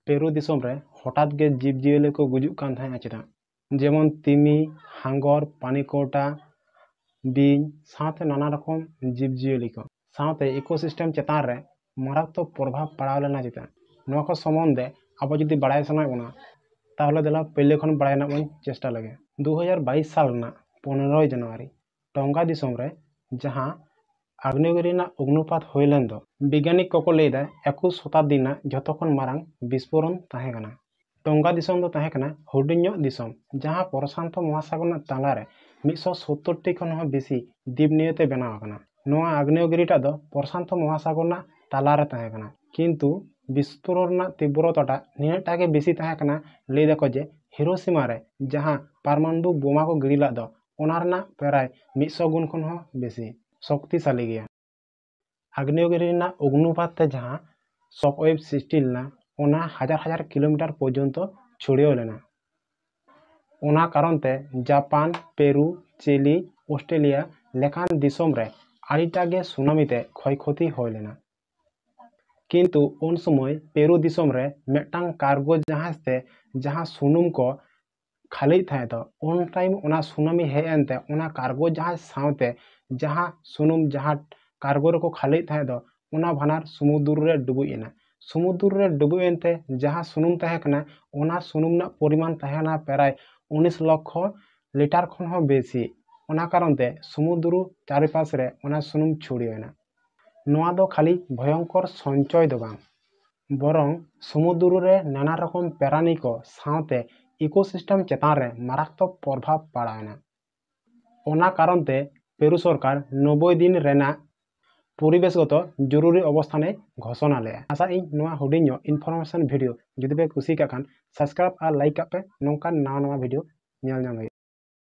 Peru Disom रे हठात गे जीवजीवली को गुजुक कान थाहेना चेदा जेमन तिमी हांगर पानीकोटा बीन साथे नाना रकम जीवजीवली को साथे इकोसिस्टम चेतान रे मारात्मक प्रभाव पड़ाव लेना चेदा नोआ को सम्बन्धे अब जुदी बाड़ाय सानाय बोना ताहले देला पहले खन बाड़ाय ना बन चेष्टा लगे 2022 साल ना 15 जनवरी टोंगा दिसोम रे जहां आग्नेयगिरी ना अग्नुपात होइलेन दो वैज्ञानिक को लैदा 21 शताब्दी ना जतोखन मारांग विस्फोरण ताहे कना। टोंगा दिसोम दो ताहे कना हुडिᱧो दिसोम जहां प्रशांत महासागर ना तालारे 170 टी खन हो बेसी द्वीप नियते बनाव कना। नोआ आग्नेयगिरीटा दो प्रशांत महासागर ना तालारे ताहे कना किंतु विस्फोरण ना तीव्रताटा निनाटा के बेसी ताहे कना लैदा को जे हिरोशिमा रे जहां परमाणु बोमा को गिरिला दो ओना रना प्राय 100 गुण खन हो बेसी शक्तिशाली गया। आग्नेयगिरी ना अग्नुपात ते जहां शॉकवेव सृष्टि लेना ओना हजार हजार किलोमीटर पर्यंत छड़ियो लेना। ओना कारण ते जापान पेरू चिली ऑस्ट्रेलिया लेखान दिसोम रे आड़ीटा गे सुनामी ते क्षय क्षति होय लेना किंतु उन समय पेरू दिसोम रे मेटांग कार्गो जहाज ते जहां सुनुम को खाली थाहे तो उन टाइम ओना सुनामी हे एनते ओना कार्गो जहाज सावते जहां सुनुम जहां कार्गो रे को खाली थाहे दो ओना भानार समुद्र रे डुबुय एना। समुद्र रे डुबुय एनते जहां सुनुम ताहे कना ओना सुनुम ना परिमाण ताहेना प्राय 19 लाख लिटर खन हो बेसी ओना कारण ते समुद्र चारिपास रे ओना सुनुम छुड़ियो एना। नोआ दो खाली भयंकर संचय दो बांग बरং समुद्र रे नाना रकम प्राणी को सावते इकोसिस्टम चेतान रे मारात्मक प्रभाव पड़ायना। ओना कारण ते पेरू सरकार 90 दिन रेना परिवेशगत जरूरी अवस्थाने घोषणा ले। आशा इन नोआ हुडिᱧो इनफॉरमेशन वीडियो जुदी पे कुसी का खान सब्सक्राइब और लाइक पे नोंका नवा नवा वीडियो नेल नाम।